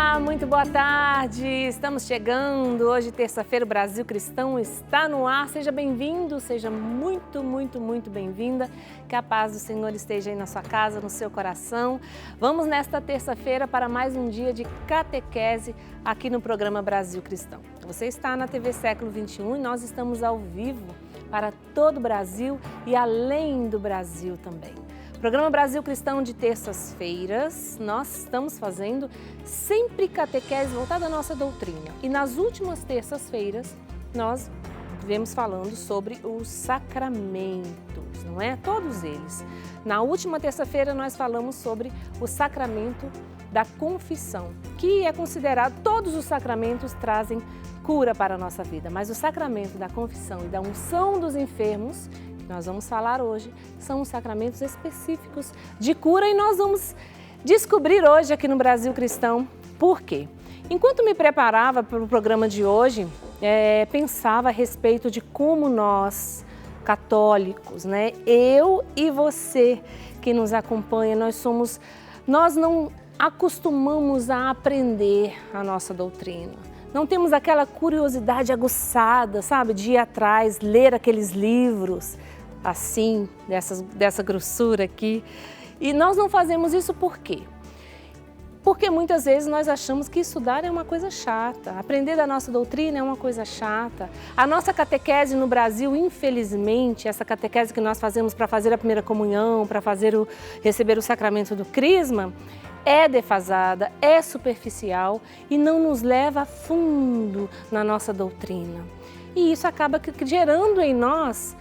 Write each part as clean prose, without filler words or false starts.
Olá, muito boa tarde. Estamos chegando. Hoje, terça-feira, o Brasil Cristão está no ar. Seja bem-vindo, seja muito bem-vinda. Que a paz do Senhor esteja aí na sua casa, no seu coração. Vamos nesta terça-feira para mais um dia de catequese aqui no programa Brasil Cristão. Você está na TV Século XXI e nós estamos ao vivo para todo o Brasil e além do Brasil também. Programa Brasil Cristão de terças-feiras, nós estamos fazendo sempre catequese voltada à nossa doutrina. E nas últimas terças-feiras, nós vemos falando sobre os sacramentos, não é? Todos eles. Na última terça-feira, nós falamos sobre o sacramento da confissão, que é considerado, todos os sacramentos trazem cura para a nossa vida, mas o sacramento da confissão e da unção dos enfermos, nós vamos falar hoje, são os sacramentos específicos de cura e nós vamos descobrir hoje aqui no Brasil Cristão por quê. Enquanto me preparava para o programa de hoje, pensava a respeito de como nós, católicos, né, eu e você que nos acompanha, nós não acostumamos a aprender a nossa doutrina. Não temos aquela curiosidade aguçada, sabe, de ir atrás, ler aqueles livros, assim, dessa grossura aqui. E nós não fazemos isso por quê? Porque muitas vezes nós achamos que estudar é uma coisa chata, aprender da nossa doutrina é uma coisa chata. A nossa catequese no Brasil, infelizmente, essa catequese que nós fazemos para fazer a primeira comunhão, para receber o sacramento do crisma, é defasada, é superficial e não nos leva a fundo na nossa doutrina. E isso acaba gerando em nós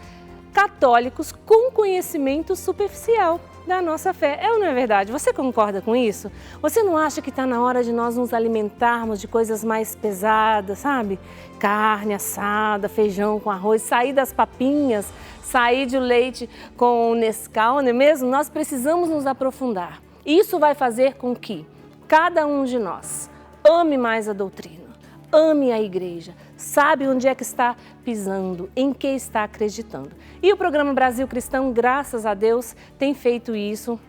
católicos com conhecimento superficial da nossa fé. É ou não é verdade? Você concorda com isso? Você não acha que está na hora de nós nos alimentarmos de coisas mais pesadas, sabe? Carne assada, feijão com arroz, sair das papinhas, sair de leite com Nescau, não é mesmo? Nós precisamos nos aprofundar. Isso vai fazer com que cada um de nós ame mais a doutrina, ame a igreja, sabe onde é que está pisando, em que está acreditando. E o programa Brasil Cristão, graças a Deus, tem feito isso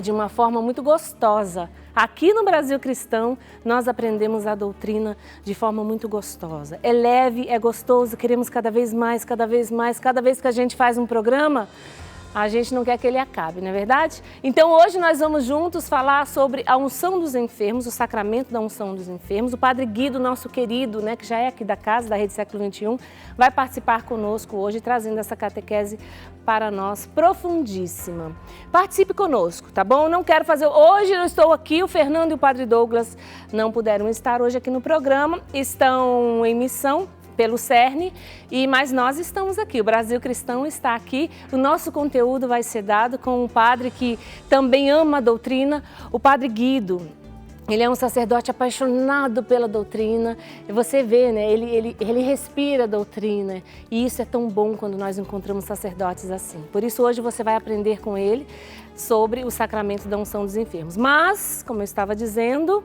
de uma forma muito gostosa. Aqui no Brasil Cristão, nós aprendemos a doutrina de forma muito gostosa. É leve, é gostoso, queremos cada vez mais. Cada vez que a gente faz um programa, a gente não quer que ele acabe, não é verdade? Então hoje nós vamos juntos falar sobre a unção dos enfermos, o sacramento da unção dos enfermos. O Padre Guido, nosso querido, né, que já é aqui da casa, da Rede Século XXI, vai participar conosco hoje, trazendo essa catequese para nós profundíssima. Participe conosco, tá bom? Não quero fazer... Hoje eu estou aqui, o Fernando e o Padre Douglas não puderam estar hoje aqui no programa, estão em missão pelo CERN, mas nós estamos aqui, o Brasil Cristão está aqui, o nosso conteúdo vai ser dado com um padre que também ama a doutrina, o Padre Guido. Ele é um sacerdote apaixonado pela doutrina, e você vê, né, ele respira a doutrina, e isso é tão bom quando nós encontramos sacerdotes assim. Por isso hoje você vai aprender com ele sobre o sacramento da unção dos enfermos. Mas, como eu estava dizendo,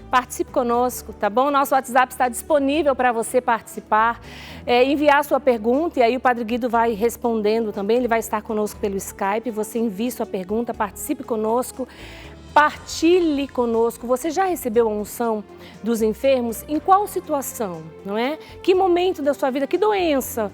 participe conosco, tá bom? Nosso WhatsApp está disponível para você participar, enviar sua pergunta e aí o Padre Guido vai respondendo também, ele vai estar conosco pelo Skype, você envie sua pergunta, participe conosco, partilhe conosco. Você já recebeu a unção dos enfermos? Em qual situação, não é? Que momento da sua vida, que doença,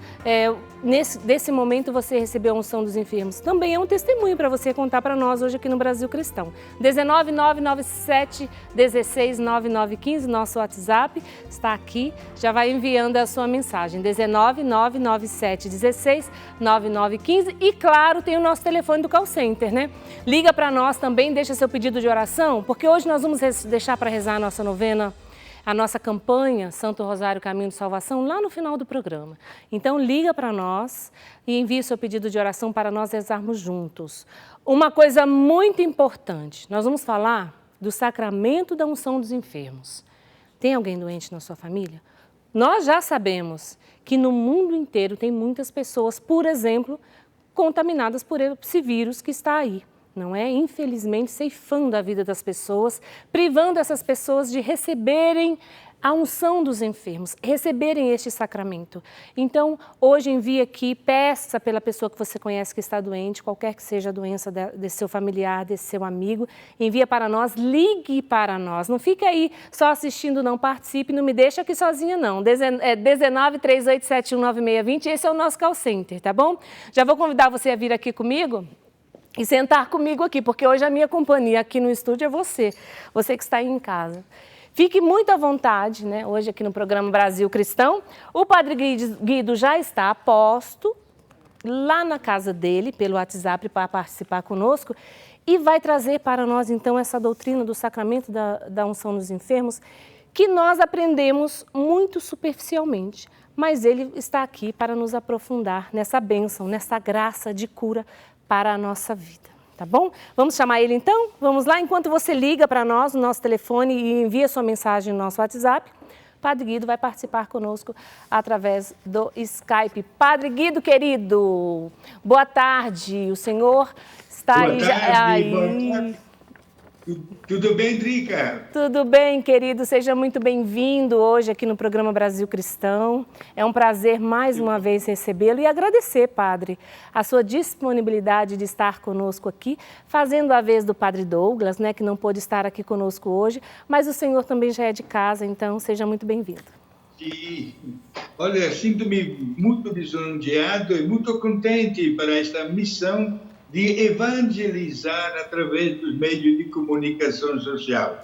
desse momento você recebeu a unção dos enfermos? Também é um testemunho para você contar para nós hoje aqui no Brasil Cristão. 19997 169915, nosso WhatsApp está aqui, já vai enviando a sua mensagem. 19997 169915 e claro, tem o nosso telefone do call center, né? Liga para nós também, deixa seu pedido de oração, porque hoje nós vamos deixar para rezar a nossa novena, a nossa campanha Santo Rosário Caminho de Salvação lá no final do programa. Então liga para nós e envie seu pedido de oração para nós rezarmos juntos. Uma coisa muito importante, nós vamos falar do sacramento da unção dos enfermos. Tem alguém doente na sua família? Nós já sabemos que no mundo inteiro tem muitas pessoas, por exemplo, contaminadas por esse vírus que está aí. não é? Infelizmente, ceifando a vida das pessoas, privando essas pessoas de receberem a unção dos enfermos, receberem este sacramento. Então, hoje envie aqui, peça pela pessoa que você conhece que está doente, qualquer que seja a doença desse seu familiar, desse seu amigo, envia para nós, ligue para nós. Não fique aí só assistindo, não, participe, não me deixa aqui sozinha, não. 19 3871 9620, esse é o nosso call center, tá bom? Já vou convidar você a vir aqui comigo e sentar comigo aqui, porque hoje a minha companhia aqui no estúdio é você que está aí em casa. Fique muito à vontade, né? Hoje aqui no programa Brasil Cristão, o Padre Guido já está a posto lá na casa dele, pelo WhatsApp, para participar conosco e vai trazer para nós, então, essa doutrina do sacramento da unção dos enfermos, que nós aprendemos muito superficialmente, mas ele está aqui para nos aprofundar nessa bênção, nessa graça de cura para a nossa vida. Tá bom? Vamos chamar ele então? Vamos lá? Enquanto você liga para nós no nosso telefone e envia sua mensagem no nosso WhatsApp, Padre Guido vai participar conosco através do Skype. Padre Guido, querido, boa tarde. O senhor está boa aí tarde, já. Aí. Boa tarde. Tudo bem, Drica? Tudo bem, querido. Seja muito bem-vindo hoje aqui no programa Brasil Cristão. É um prazer mais uma vez recebê-lo e agradecer, Padre, a sua disponibilidade de estar conosco aqui, fazendo a vez do Padre Douglas, né, que não pôde estar aqui conosco hoje, mas o senhor também já é de casa, então seja muito bem-vindo. Sim. Olha, sinto-me muito lisonjeado e muito contente para esta missão de evangelizar através dos meios de comunicação social.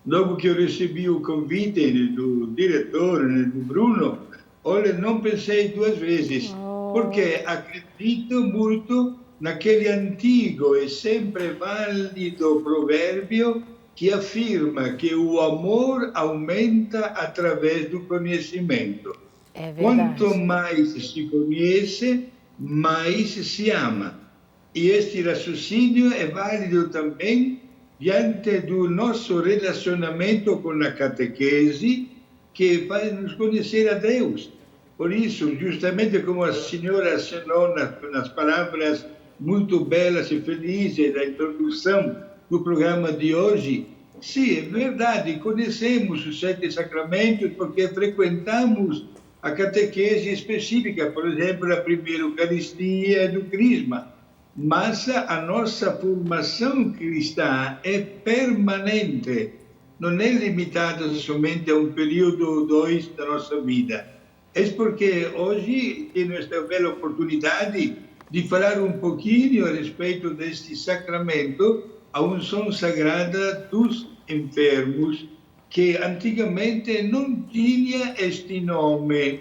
Logo que eu recebi o convite do diretor, do Bruno, olha, não pensei duas vezes, porque acredito muito naquele antigo e sempre válido provérbio que afirma que o amor aumenta através do conhecimento. É verdade. Quanto mais se conhece, mais se ama. E este raciocínio é válido também diante do nosso relacionamento com a catequese, que faz nos conhecer a Deus. Por isso, justamente como a senhora assinou nas palavras muito belas e felizes da introdução do programa de hoje, sim, é verdade, conhecemos os 7 sacramentos porque frequentamos a catequese específica, por exemplo, a primeira Eucaristia do Crisma. Mas a nossa formação cristã é permanente, não é limitada somente a um período ou dois da nossa vida. É porque hoje tenho esta bela oportunidade de falar um pouquinho a respeito deste sacramento, a unção sagrada dos enfermos, que antigamente não tinha este nome,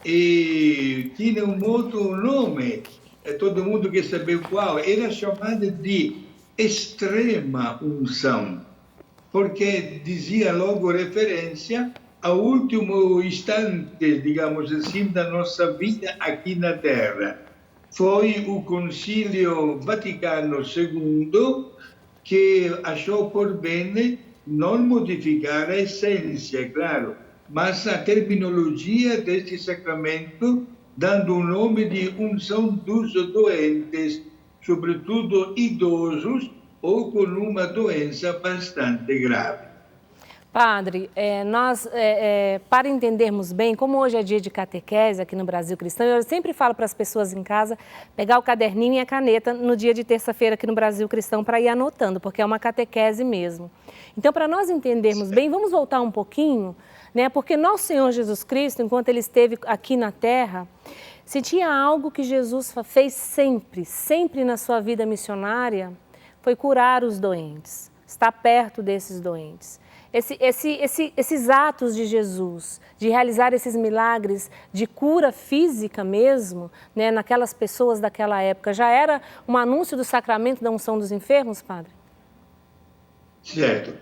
e tinha um outro nome. Todo mundo quer saber qual, era chamada de extrema unção, porque dizia logo referência ao último instante, digamos assim, da nossa vida aqui na Terra. Foi o Concílio Vaticano II que achou por bem não modificar a essência, claro, mas a terminologia deste sacramento, dando o nome de unção dos doentes, sobretudo idosos ou com uma doença bastante grave. Padre, para entendermos bem, como hoje é dia de catequese aqui no Brasil Cristão, eu sempre falo para as pessoas em casa pegar o caderninho e a caneta no dia de terça-feira aqui no Brasil Cristão para ir anotando, porque é uma catequese mesmo. Então, para nós entendermos bem, vamos voltar um pouquinho, né? Porque nosso Senhor Jesus Cristo, enquanto Ele esteve aqui na Terra, se tinha algo que Jesus fez sempre na sua vida missionária, foi curar os doentes, estar perto desses doentes. Esses atos de Jesus, de realizar esses milagres de cura física mesmo, né, naquelas pessoas daquela época, já era um anúncio do sacramento da unção dos enfermos, Padre? Certo.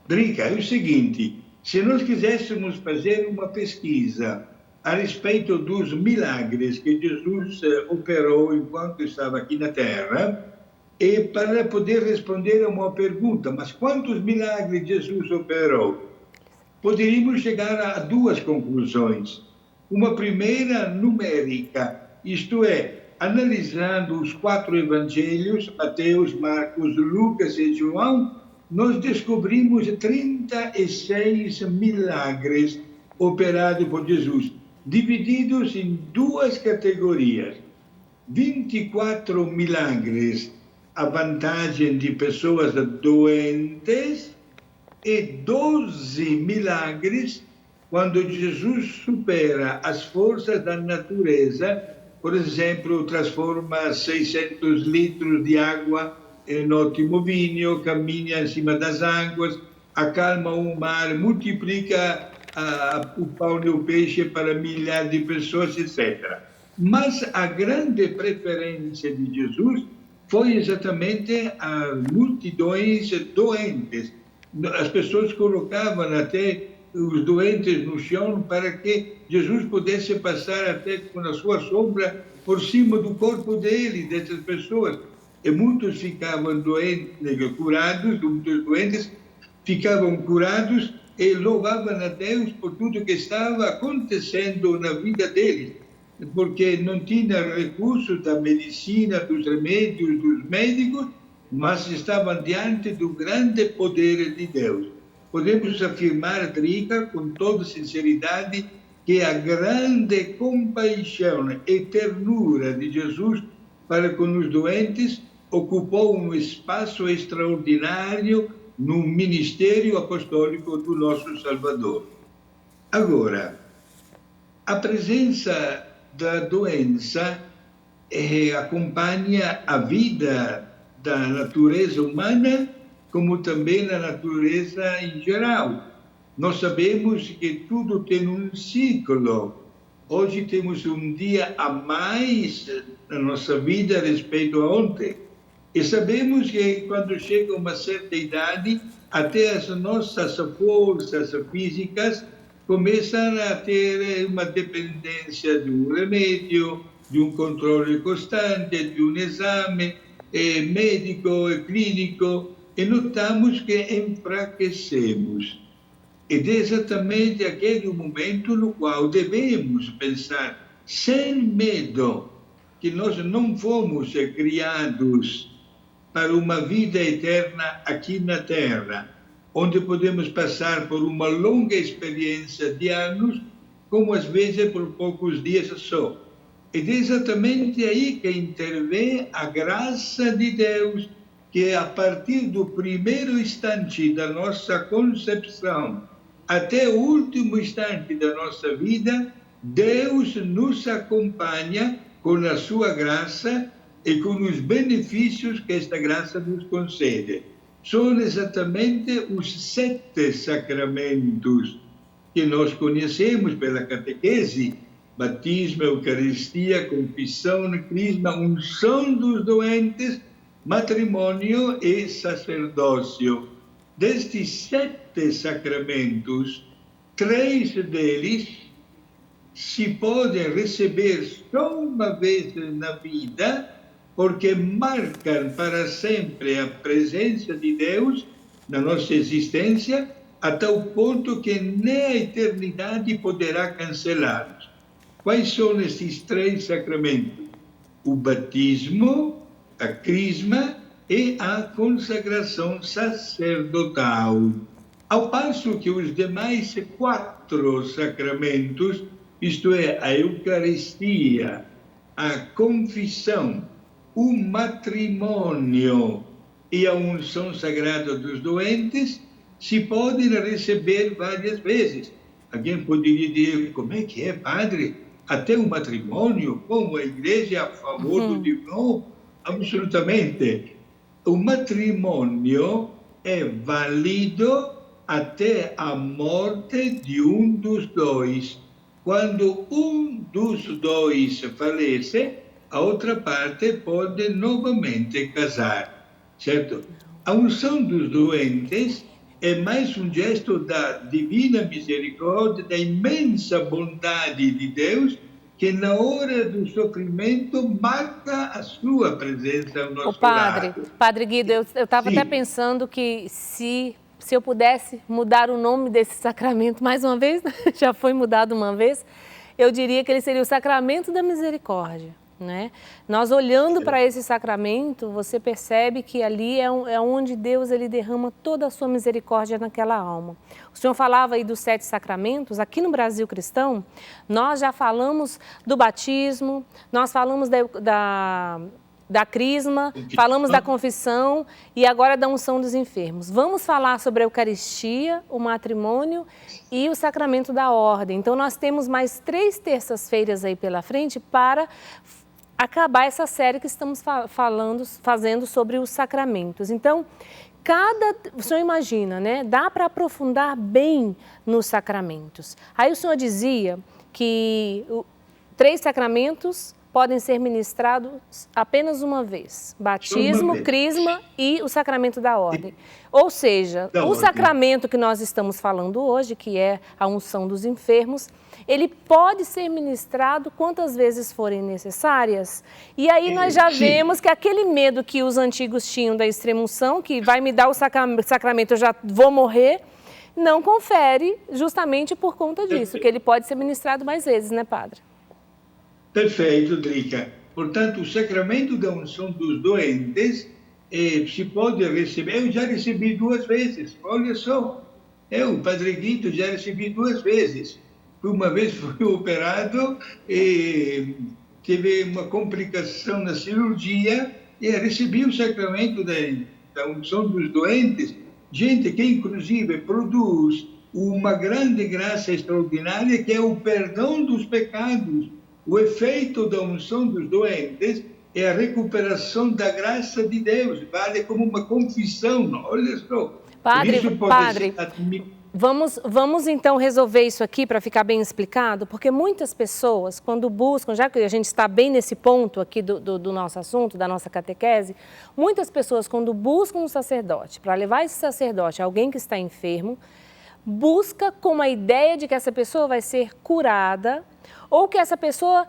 Drica, é o seguinte, se nós quiséssemos fazer uma pesquisa a respeito dos milagres que Jesus operou enquanto estava aqui na Terra, e para poder responder a uma pergunta, mas quantos milagres Jesus operou? Poderíamos chegar a duas conclusões. Uma primeira numérica, isto é, analisando os 4 evangelhos, Mateus, Marcos, Lucas e João, nós descobrimos 36 milagres operados por Jesus, divididos em 2 categorias. 24 milagres a vantagem de pessoas doentes e 12 milagres quando Jesus supera as forças da natureza, por exemplo, transforma 600 litros de água em ótimo vinho, caminha em cima das águas, acalma o mar, multiplica o pão e o peixe para milhares de pessoas, etc. Mas a grande preferência de Jesus foi exatamente as multidões doentes. As pessoas colocavam até os doentes no chão para que Jesus pudesse passar até com a sua sombra por cima do corpo dele, dessas pessoas. E muitos ficavam doentes, curados, muitos doentes ficavam curados e louvavam a Deus por tudo que estava acontecendo na vida deles, porque não tinha recursos da medicina, dos remédios, dos médicos, mas estavam diante do grande poder de Deus. Podemos afirmar, Drica, com toda sinceridade, que a grande compaixão e ternura de Jesus para com os doentes ocupou um espaço extraordinário no ministério apostólico do nosso Salvador. Agora, a presença da doença acompanha a vida da natureza humana, como também na natureza em geral. Nós sabemos que tudo tem um ciclo. Hoje temos um dia a mais na nossa vida a respeito a ontem. E sabemos que quando chega uma certa idade, até as nossas forças físicas começam a ter uma dependência de um remédio, de um controle constante, de um exame médico e clínico, e notamos que enfraquecemos. Ed é exatamente aquele momento no qual devemos pensar, sem medo, que nós não fomos criados para uma vida eterna aqui na Terra, onde podemos passar por uma longa experiência de anos, como às vezes por poucos dias só. E é exatamente aí que intervém a graça de Deus, que a partir do primeiro instante da nossa concepção até o último instante da nossa vida, Deus nos acompanha com a sua graça e com os benefícios que esta graça nos concede. São exatamente os 7 sacramentos que nós conhecemos pela catequese: batismo, eucaristia, confissão, crisma, unção dos doentes, matrimônio e sacerdócio. Destes 7 sacramentos, 3 deles se podem receber só uma vez na vida, porque marcam para sempre a presença de Deus na nossa existência, a tal ponto que nem a eternidade poderá cancelá-los. Quais são esses 3 sacramentos? O batismo, a crisma e a consagração sacerdotal. Ao passo que os demais 4 sacramentos, isto é, a Eucaristia, a confissão, o matrimônio e a unção sagrada dos doentes, se podem receber várias vezes. Alguém poderia dizer, como é que é, padre? Até o matrimônio? Como a igreja é a favor do divino? Absolutamente. O matrimônio é válido até a morte de um dos dois. Quando um dos dois falece, a outra parte pode novamente casar, certo? A unção dos doentes é mais um gesto da divina misericórdia, da imensa bondade de Deus, que na hora do sofrimento marca a sua presença ao nosso lado. Padre Guido, eu estava até pensando que se eu pudesse mudar o nome desse sacramento mais uma vez, já foi mudado uma vez, eu diria que ele seria o sacramento da misericórdia. né? Nós olhando para esse sacramento, você percebe que ali é onde Deus ele derrama toda a sua misericórdia naquela alma. O senhor falava aí dos 7 sacramentos. Aqui no Brasil Cristão, nós já falamos do batismo, nós falamos da crisma, falamos da confissão e agora da unção dos enfermos. Vamos falar sobre a Eucaristia, o matrimônio e o sacramento da ordem. Então nós temos mais 3 terças-feiras aí pela frente para acabar essa série que estamos fazendo sobre os sacramentos. Então, o senhor imagina, né? Dá para aprofundar bem nos sacramentos. Aí o senhor dizia que 3 sacramentos podem ser ministrados apenas uma vez. Batismo, crisma e o sacramento da ordem. Ou seja, o sacramento que nós estamos falando hoje, que é a unção dos enfermos, ele pode ser ministrado quantas vezes forem necessárias. E aí nós já vemos que aquele medo que os antigos tinham da extrema-unção, que vai me dar o sacramento, eu já vou morrer, não confere justamente por conta disso, que ele pode ser ministrado mais vezes, né, padre? Perfeito, Drica. Portanto, o sacramento da unção dos doentes se pode receber. Eu já recebi 2 vezes, olha só. Eu, Padre Guido, já recebi 2 vezes. Uma vez fui operado e tive uma complicação na cirurgia e recebi o sacramento da unção dos doentes. Gente que, inclusive, produz uma grande graça extraordinária, que é o perdão dos pecados. O efeito da unção dos doentes é a recuperação da graça de Deus. Vale como uma confissão, olha só. Padre, vamos então resolver isso aqui para ficar bem explicado, porque muitas pessoas, quando buscam, já que a gente está bem nesse ponto aqui do nosso assunto, da nossa catequese, muitas pessoas, quando buscam um sacerdote, para levar esse sacerdote a alguém que está enfermo, busca com a ideia de que essa pessoa vai ser curada ou que essa pessoa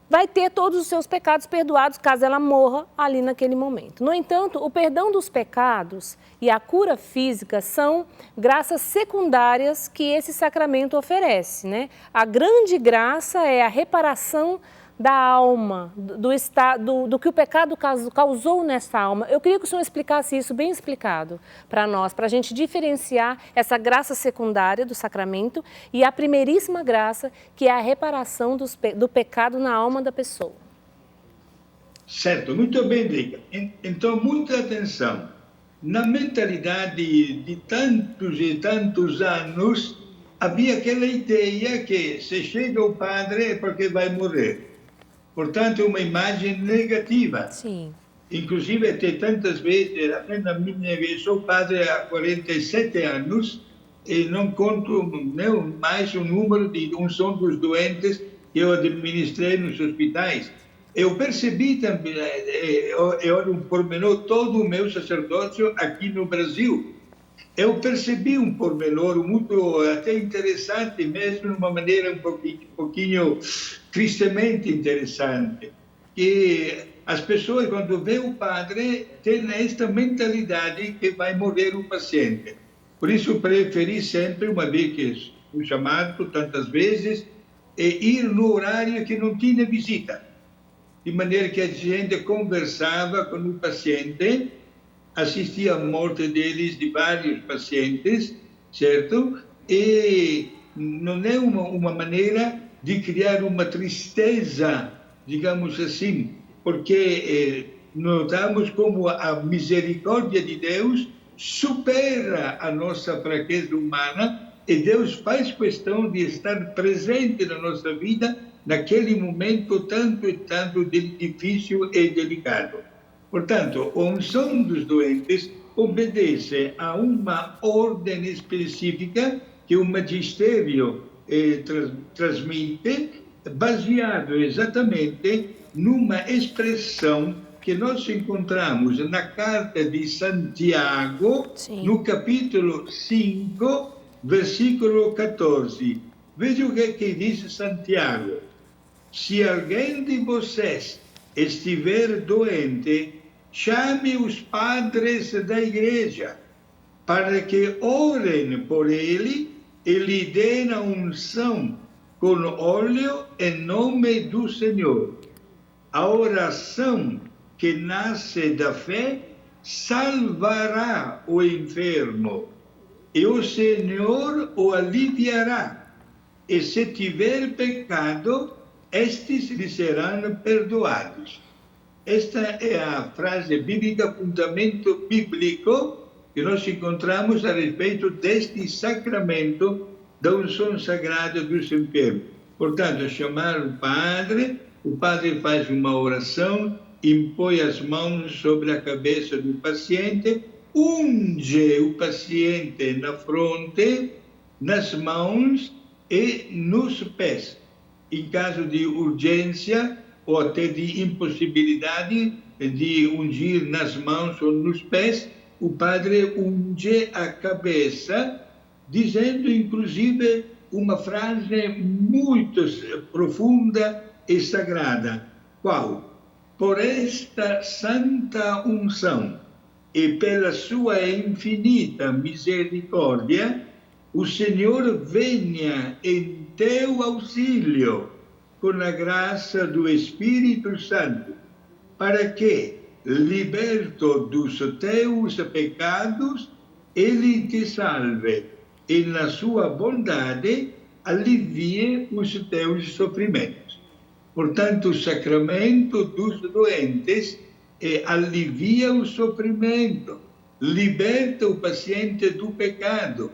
vai ter todos os seus pecados perdoados caso ela morra ali naquele momento. No entanto, o perdão dos pecados e a cura física são graças secundárias que esse sacramento oferece, né? A grande graça é a reparação da alma, do que o pecado causou nessa alma. Eu queria que o senhor explicasse isso bem explicado para nós, para a gente diferenciar essa graça secundária do sacramento e a primeiríssima graça, que é a reparação do pecado na alma da pessoa. Certo, muito bem, Drica. Então, muita atenção. Na mentalidade de tantos e tantos anos, havia aquela ideia que se chega o padre é porque vai morrer. Portanto, é uma imagem negativa. Sim. Inclusive, até tantas vezes, até na minha vez, sou padre há 47 anos e não conto nem mais o número de unção dos doentes que eu administrei nos hospitais. Eu percebi também, olha um pormenor, todo o meu sacerdócio aqui no Brasil. Eu percebi um pormenor muito até interessante, mesmo de uma maneira um pouquinho tristemente interessante, que as pessoas, quando vê o padre, têm esta mentalidade que vai morrer o paciente. Por isso, preferi sempre, uma vez que fui chamado tantas vezes, ir no horário que não tinha visita, de maneira que a gente conversava com o paciente, assistia à morte deles, de vários pacientes, certo? E não é uma maneira de criar uma tristeza, digamos assim, porque notamos como a misericórdia de Deus supera a nossa fraqueza humana e Deus faz questão de estar presente na nossa vida naquele momento tanto e tanto difícil e delicado. Portanto, a unção dos doentes obedece a uma ordem específica que o magistério transmite, baseado exatamente numa expressão que nós encontramos na carta de Santiago, Sim. no capítulo 5, versículo 14. Veja o que diz Santiago. Se alguém de vocês estiver doente, chame os padres da igreja, para que orem por ele e lhe deem a unção com óleo em nome do Senhor. a oração que nasce da fé salvará o enfermo e o Senhor o aliviará. E se tiver pecado, estes lhe serão perdoados. Esta é a frase bíblica, fundamento bíblico, que nós encontramos a respeito deste sacramento da unção sagrada dos enfermos. Portanto, chamar o padre faz uma oração, impõe as mãos sobre a cabeça do paciente, unge o paciente na fronte, nas mãos e nos pés. Em caso de urgência ou até de impossibilidade de ungir nas mãos ou nos pés, o padre unge a cabeça, dizendo inclusive uma frase muito profunda e sagrada. Qual? Por esta santa unção e pela sua infinita misericórdia, o Senhor venha em teu auxílio com a graça do Espírito Santo, para que, liberto dos teus pecados, ele te salve e, na sua bondade, alivie os teus sofrimentos. Portanto, o sacramento dos doentes alivia o sofrimento, liberta o paciente do pecado.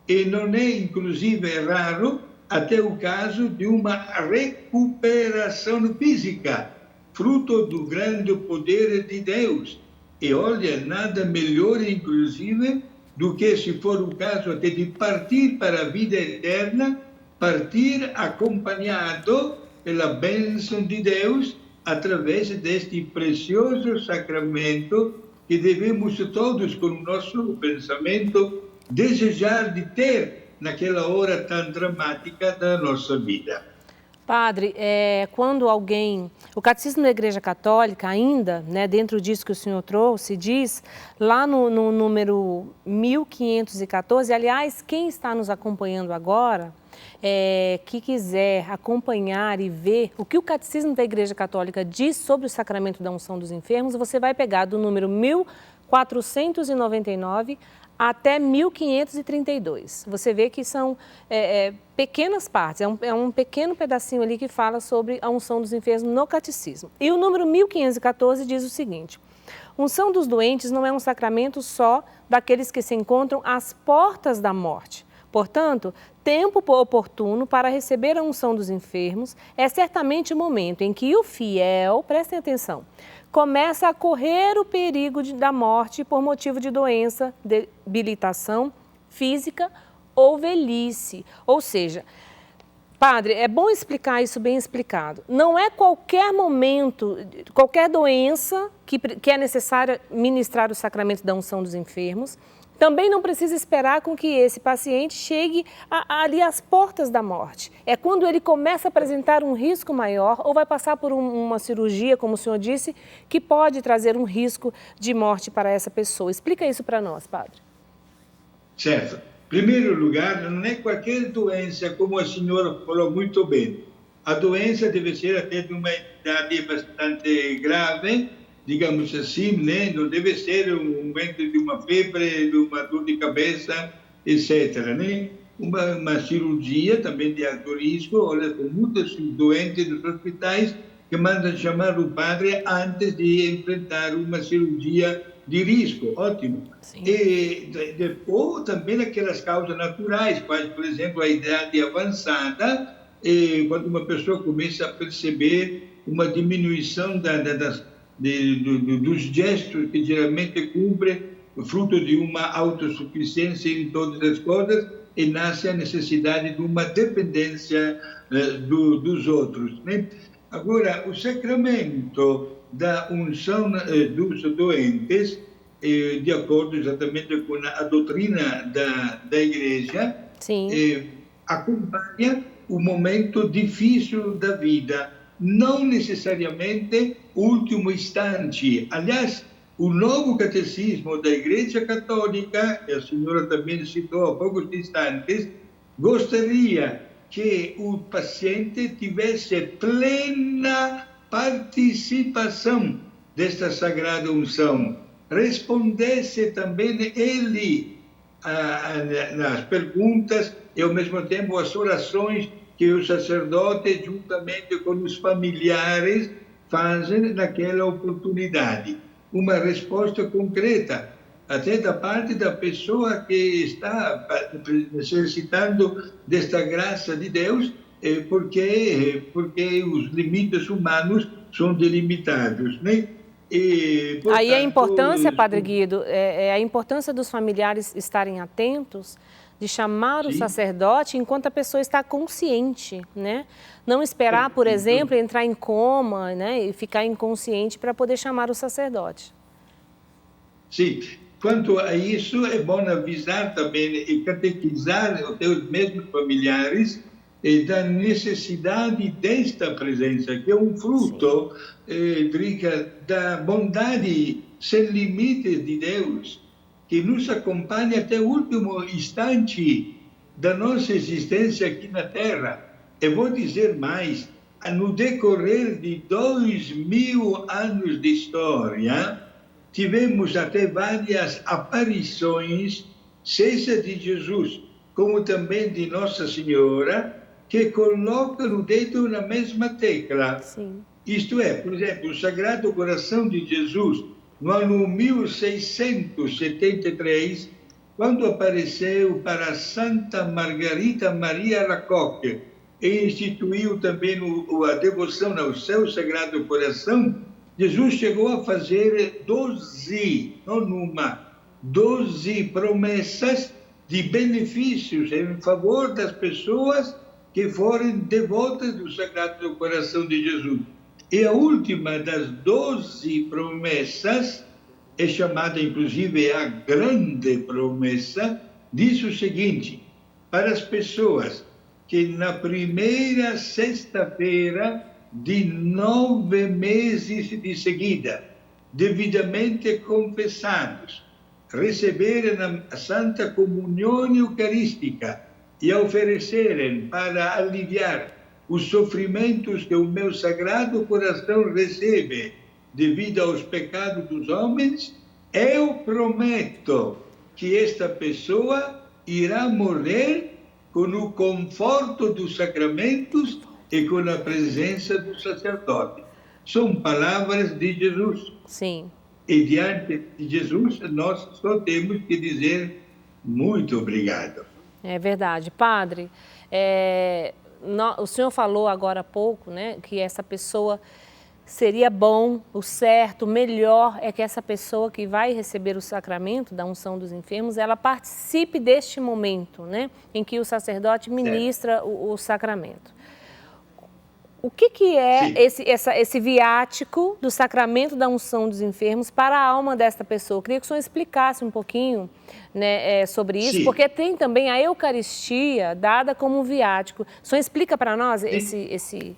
E não é, inclusive, raro até o caso de uma recuperação física, fruto do grande poder de Deus. E olha, nada melhor, inclusive, do que, se for o caso até de partir para a vida eterna, partir acompanhado pela bênção de Deus, através deste precioso sacramento que devemos todos, com o nosso pensamento, desejar de ter naquela hora tão dramática da nossa vida. Padre, quando alguém... O Catecismo da Igreja Católica ainda, né, dentro disso que o senhor trouxe, diz lá no número 1514, aliás, quem está nos acompanhando agora, que quiser acompanhar e ver o que o Catecismo da Igreja Católica diz sobre o sacramento da unção dos enfermos, você vai pegar do número 1499 até 1532. Você vê que são pequenas partes, é um pequeno pedacinho ali que fala sobre a unção dos enfermos no catecismo. E o número 1514 diz o seguinte: unção dos doentes não é um sacramento só daqueles que se encontram às portas da morte. Portanto, tempo oportuno para receber a unção dos enfermos é certamente o momento em que o fiel, prestem atenção, começa a correr o perigo da morte por motivo de doença, debilitação física ou velhice. Ou seja, padre, é bom explicar isso bem explicado. Não é qualquer momento, qualquer doença que é necessária ministrar o sacramento da unção dos enfermos. Também não precisa esperar com que esse paciente chegue ali às portas da morte. É quando ele começa a apresentar um risco maior ou vai passar por uma cirurgia, como o senhor disse, que pode trazer um risco de morte para essa pessoa. Explica isso para nós, padre. Certo. Em primeiro lugar, não é qualquer doença, como a senhora falou muito bem. A doença deve ser até de uma idade bastante grave, digamos assim, né? Não deve ser um momento de uma febre, de uma dor de cabeça, etc. Né? Uma cirurgia também de alto risco. Olha, com muitos doentes dos hospitais que mandam chamar o padre antes de enfrentar uma cirurgia de risco. Ótimo. Sim. E depois também aquelas causas naturais, por exemplo, a idade avançada, quando uma pessoa começa a perceber uma diminuição dos gestos que geralmente cumprem, fruto de uma autossuficiência em todas as coisas, e nasce a necessidade de uma dependência dos outros. Né? Agora, o sacramento da unção dos doentes, de acordo exatamente com a doutrina da Igreja, acompanha o momento difícil da vida, não necessariamente o último instante. Aliás, o novo catecismo da Igreja Católica, que a senhora também citou há poucos instantes, gostaria que o paciente tivesse plena participação desta sagrada unção. Respondesse também ele nas perguntas e, ao mesmo tempo, as orações que o sacerdote, juntamente com os familiares, fazem naquela oportunidade. Uma resposta concreta, até da parte da pessoa que está necessitando desta graça de Deus, porque os limites humanos são delimitados, né? E, portanto, aí a importância, Padre Guido, é a importância dos familiares estarem atentos, de chamar o sacerdote enquanto a pessoa está consciente, né? Não esperar, por exemplo, entrar em coma, né, e ficar inconsciente para poder chamar o sacerdote. Sim. Quanto a isso, é bom avisar também e catequizar os teus mesmos familiares da necessidade desta presença, que é um fruto, Drica, da bondade sem limites de Deus, que nos acompanha até o último instante da nossa existência aqui na Terra. E vou dizer mais, no decorrer de 2000 anos de história, tivemos até várias aparições, seja de Jesus, como também de Nossa Senhora, que colocam o dedo na mesma tecla. Sim. Isto é, por exemplo, o Sagrado Coração de Jesus, no ano 1673, quando apareceu para Santa Margarita Maria Alacoque e instituiu também a devoção ao seu Sagrado Coração, Jesus chegou a fazer 12, não uma, 12 promessas de benefícios em favor das pessoas que forem devotas do Sagrado Coração de Jesus. E a última das 12 promessas, é chamada inclusive a grande promessa, diz o seguinte: para as pessoas que na primeira sexta-feira de 9 meses de seguida, devidamente confessados, receberem a Santa Comunhão Eucarística e a oferecerem para aliviar os sofrimentos que o meu Sagrado Coração recebe devido aos pecados dos homens, eu prometo que esta pessoa irá morrer com o conforto dos sacramentos e com a presença do sacerdote. São palavras de Jesus. Sim. E diante de Jesus, nós só temos que dizer muito obrigado. É verdade. Padre, o senhor falou agora há pouco, né, que essa pessoa seria bom, o certo, o melhor é que essa pessoa que vai receber o sacramento da unção dos enfermos, ela participe deste momento, né, em que o sacerdote ministra o sacramento. O que é esse viático do sacramento da unção dos enfermos para a alma desta pessoa? Eu queria que o senhor explicasse um pouquinho, né, sobre isso, porque tem também a Eucaristia dada como um viático. O senhor explica para nós esse...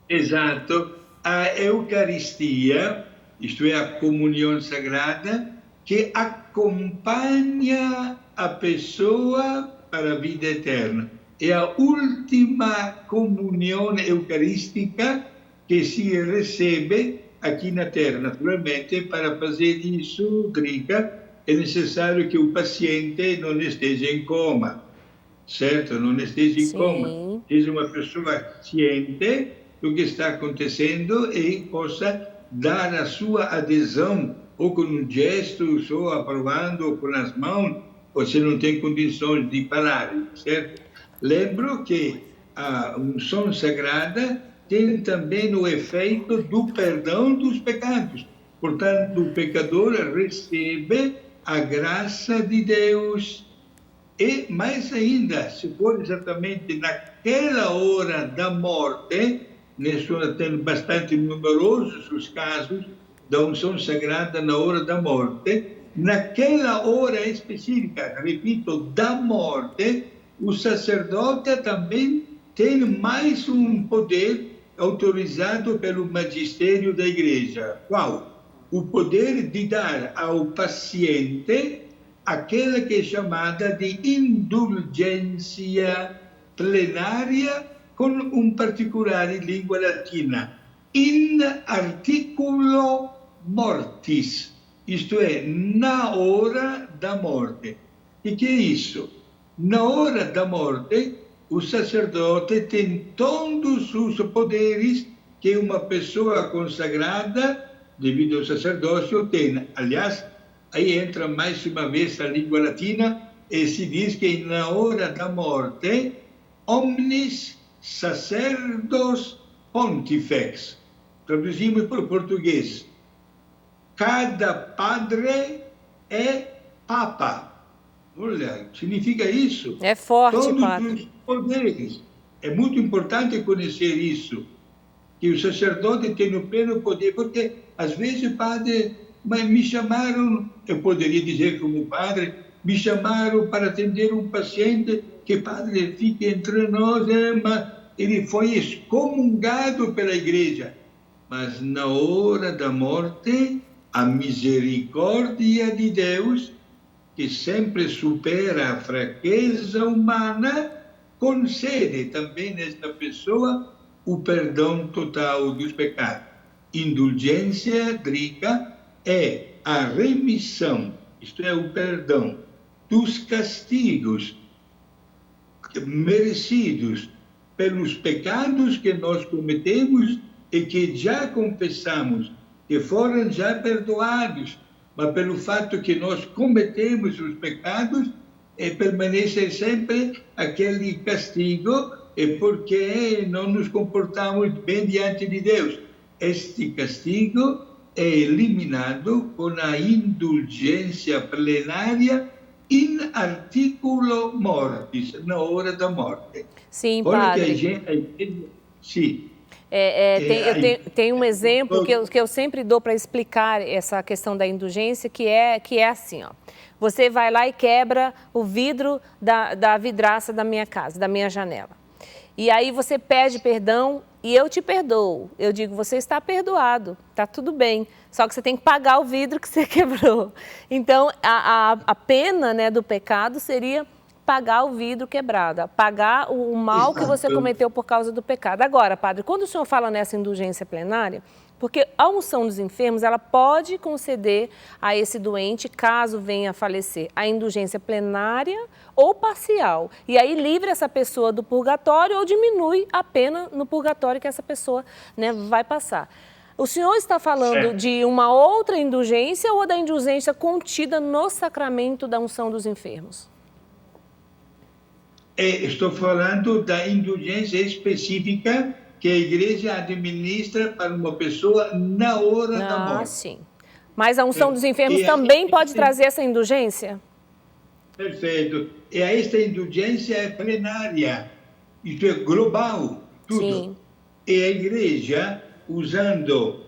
Exato. A Eucaristia, isto é, a comunhão sagrada, que acompanha a pessoa para a vida eterna. É a última comunhão eucarística que se recebe aqui na Terra. Naturalmente, para fazer isso, Drica, é necessário que o paciente não esteja em coma, certo? Não esteja em coma. Seja uma pessoa ciente do que está acontecendo e possa dar a sua adesão, ou com um gesto, só aprovando, ou com as mãos, ou se não tem condições de parar, certo? Lembro que a unção sagrada tem também o efeito do perdão dos pecados. Portanto, o pecador recebe a graça de Deus. E, mais ainda, se for exatamente naquela hora da morte, tem bastante numerosos os casos da unção sagrada na hora da morte, naquela hora específica, repito, da morte, o sacerdote também tem mais um poder autorizado pelo magistério da Igreja. Qual? O poder de dar ao paciente aquela que é chamada de indulgência plenária, com um particular em língua latina. in articulo mortis, isto é, na hora da morte. E que é isso? Na hora da morte, o sacerdote tem todos os poderes que uma pessoa consagrada, devido ao sacerdócio, tem. Aliás, aí entra mais uma vez a língua latina e se diz que na hora da morte, omnis sacerdos pontifex. Traduzimos para o português. Cada padre é papa. Olha, significa isso. É forte, todos padre. os poderes. É muito importante conhecer isso, que o sacerdote tem o pleno poder, porque às vezes, padre, mas me chamaram, eu poderia dizer como padre, me chamaram para atender um paciente que, padre, fique entre nós, mas ele foi excomungado pela igreja. Mas na hora da morte, a misericórdia de Deus, que sempre supera a fraqueza humana, concede também nesta pessoa o perdão total dos pecados. Indulgência, Drica, é a remissão, isto é, o perdão dos castigos merecidos pelos pecados que nós cometemos e que já confessamos, que foram já perdoados, mas pelo fato que nós cometemos os pecados, permanece sempre aquele castigo, porque não nos comportamos bem diante de Deus. Este castigo é eliminado com a indulgência plenária in articulo mortis, na hora da morte. Sim, Olha padre. Sim. Tem um exemplo que eu sempre dou para explicar essa questão da indulgência, que é assim, ó. Você vai lá e quebra o vidro da vidraça da minha casa, da minha janela. E aí você pede perdão e eu te perdoo. Eu digo, você está perdoado, está tudo bem. Só que você tem que pagar o vidro que você quebrou. Então, a pena, né, do pecado seria pagar o vidro quebrado, pagar o mal que você cometeu por causa do pecado. Agora, padre, quando o senhor fala nessa indulgência plenária, porque a unção dos enfermos, ela pode conceder a esse doente, caso venha a falecer, a indulgência plenária ou parcial. E aí livra essa pessoa do purgatório ou diminui a pena no purgatório que essa pessoa, né, vai passar. O senhor está falando de uma outra indulgência ou da indulgência contida no sacramento da unção dos enfermos? Estou falando da indulgência específica que a igreja administra para uma pessoa na hora da morte. Sim. Mas a unção dos enfermos também pode trazer essa indulgência? Perfeito. E esta indulgência é plenária, isto é global, tudo. Sim. E a igreja, usando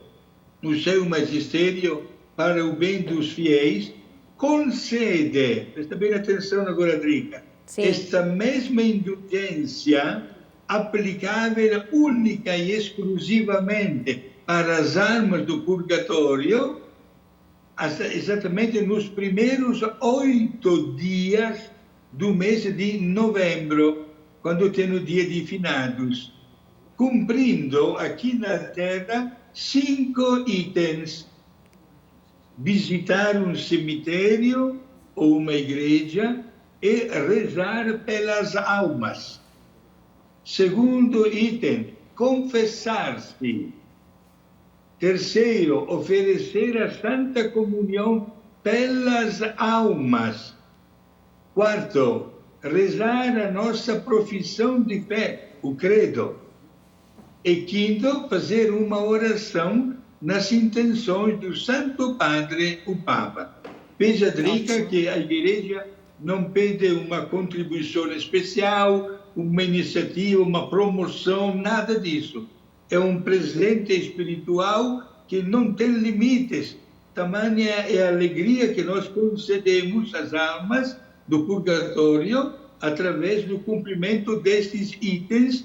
o seu magistério para o bem dos fiéis, concede, presta bem atenção agora, Drica, esta mesma indulgência aplicável única e exclusivamente para as almas do purgatório, exatamente nos primeiros 8 dias do mês de novembro, quando tem o dia de finados, cumprindo aqui na Terra 5 itens: visitar um cemitério ou uma igreja e rezar pelas almas. Segundo item, confessar-se. Terceiro, oferecer a Santa Comunhão pelas almas. Quarto, rezar a nossa profissão de fé, o credo. E quinto, fazer uma oração nas intenções do Santo Padre, o Papa. Veja, Drica, que a Igreja não pede uma contribuição especial, uma iniciativa, uma promoção, nada disso. É um presente espiritual que não tem limites. Tamanha é a alegria que nós concedemos às almas do purgatório através do cumprimento destes itens,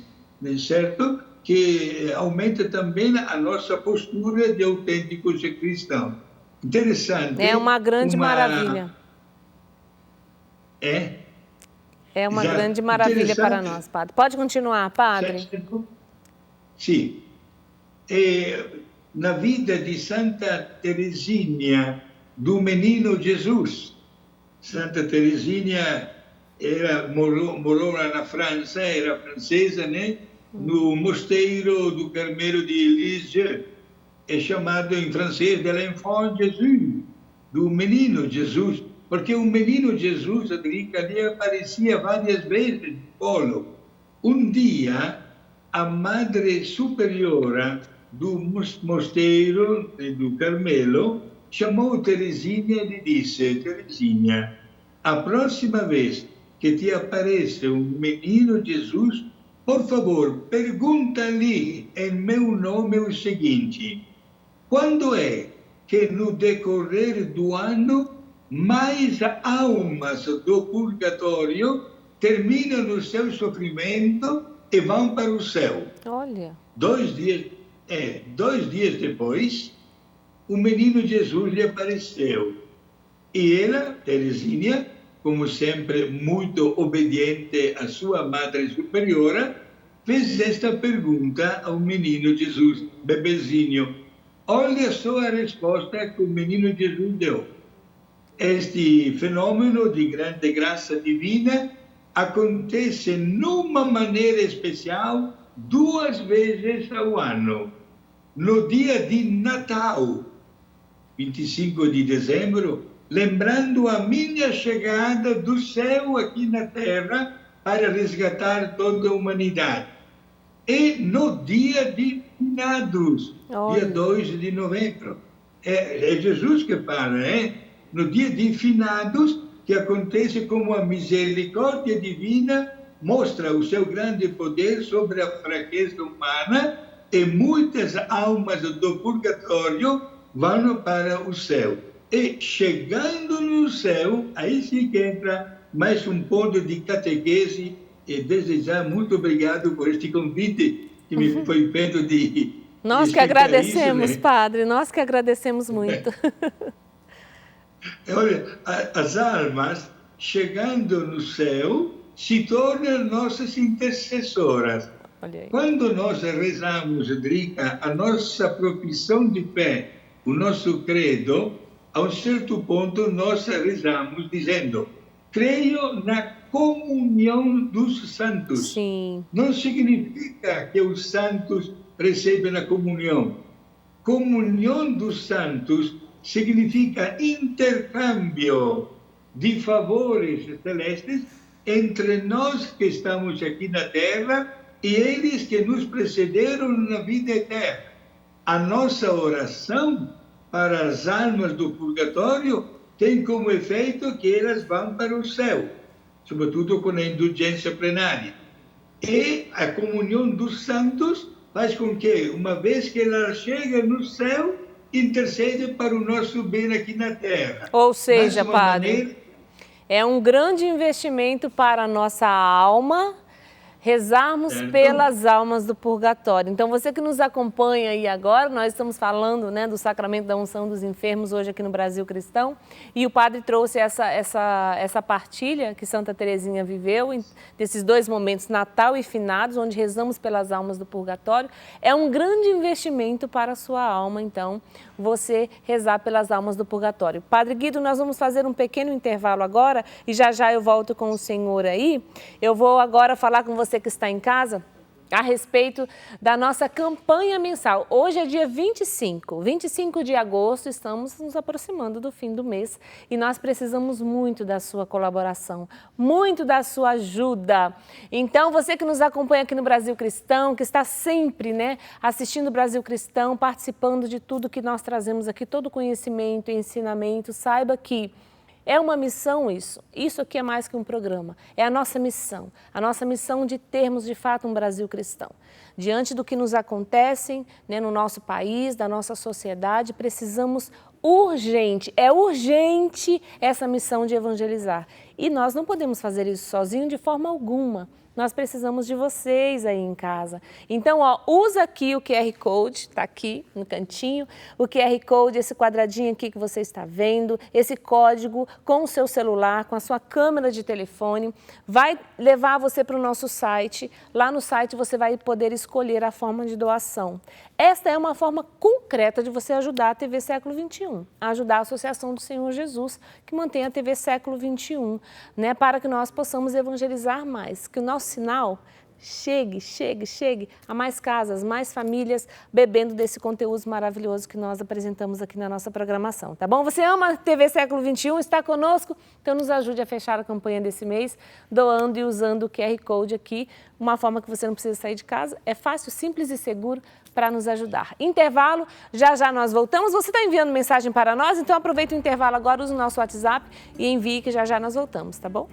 certo? Que aumenta também a nossa postura de autênticos cristãos. Interessante. É uma grande maravilha. É uma grande maravilha para nós, padre. Pode continuar, padre. Sim. na vida de Santa Teresinha, do Menino Jesus. Santa Teresinha morou lá na França, era francesa, né? No mosteiro do Carmelo de Lisieux, é chamado em francês de l'Enfant Jésus, do Menino Jesus, porque o Menino Jesus, Adrica, ali aparecia várias vezes no colo. Um dia, a Madre Superiora do mosteiro do Carmelo chamou Teresinha e lhe disse: Teresinha, a próxima vez que te apareça um Menino Jesus, por favor, pergunta-lhe em meu nome o seguinte: quando é que no decorrer do ano mais almas do purgatório terminam o seu sofrimento e vão para o céu? Olha. 2 dias depois, o Menino Jesus lhe apareceu. E ela, Teresinha, como sempre muito obediente à sua Madre Superiora, fez esta pergunta ao Menino Jesus, bebezinho. Olha só a resposta que o Menino Jesus deu. Este fenômeno de grande graça divina acontece numa maneira especial 2 vezes ao ano. No dia de Natal, 25 de dezembro, lembrando a minha chegada do céu aqui na Terra para resgatar toda a humanidade. E no dia de Finados, dia 2 de novembro. É Jesus que fala, no dia de Finados, que acontece como a misericórdia divina mostra o seu grande poder sobre a fraqueza humana e muitas almas do purgatório vão para o céu. E chegando no céu, aí sim que entra mais um ponto de catequese. E desde já, muito obrigado por este convite que me foi feito de Nós que agradecemos, isso, né? Padre, nós que agradecemos muito. Olha, as almas, chegando no céu, se tornam nossas intercessoras. Quando nós rezamos, Drica, a nossa profissão de fé, o nosso credo, a um certo ponto nós rezamos dizendo: creio na comunhão dos santos. Sim. Não significa que os santos recebem a comunhão. Comunhão dos santos significa intercâmbio de favores celestes entre nós que estamos aqui na Terra e eles que nos precederam na vida eterna. A nossa oração para as almas do purgatório tem como efeito que elas vão para o céu, sobretudo com a indulgência plenária. E a comunhão dos santos faz com que, uma vez que ela chega no céu, intercede para o nosso bem aqui na Terra. Ou seja, Padre, é um grande investimento para a nossa alma rezarmos pelas almas do purgatório. Então, você que nos acompanha aí agora, nós estamos falando, né, do sacramento da unção dos enfermos hoje aqui no Brasil Cristão, e o padre trouxe essa partilha que Santa Teresinha viveu, desses 2 momentos, Natal e Finados, onde rezamos pelas almas do purgatório. É um grande investimento para a sua alma, então, você rezar pelas almas do purgatório. Padre Guido, nós vamos fazer um pequeno intervalo agora, e já já eu volto com o senhor aí. Eu vou agora falar com você que está em casa a respeito da nossa campanha mensal. Hoje é dia 25 de agosto, estamos nos aproximando do fim do mês e nós precisamos muito da sua colaboração, muito da sua ajuda. Então, você que nos acompanha aqui no Brasil Cristão, que está sempre, né, assistindo o Brasil Cristão, participando de tudo que nós trazemos aqui, todo conhecimento e ensinamento, saiba que é uma missão isso. Isso aqui é mais que um programa. É a nossa missão de termos de fato um Brasil cristão. Diante do que nos acontece, né, no nosso país, da nossa sociedade, precisamos é urgente essa missão de evangelizar. E nós não podemos fazer isso sozinhos de forma alguma. nós precisamos de vocês aí em casa. Então, ó, usa aqui o QR Code, tá aqui no cantinho, o QR Code, esse quadradinho aqui que você está vendo, esse código com o seu celular, com a sua câmera de telefone, vai levar você para o nosso site. Lá no site você vai poder escolher a forma de doação. Esta é uma forma concreta de você ajudar a TV Século XXI, ajudar a Associação do Senhor Jesus, que mantém a TV Século XXI, né, para que nós possamos evangelizar mais, que o nosso sinal chegue a mais casas, mais famílias bebendo desse conteúdo maravilhoso que nós apresentamos aqui na nossa programação, tá bom? Você ama a TV Século XXI, está conosco? Então nos ajude a fechar a campanha desse mês, doando e usando o QR Code aqui, uma forma que você não precisa sair de casa, é fácil, simples e seguro para nos ajudar. Intervalo, já nós voltamos. Você está enviando mensagem para nós? Então aproveita o intervalo agora, use o nosso WhatsApp e envie que já nós voltamos, tá bom?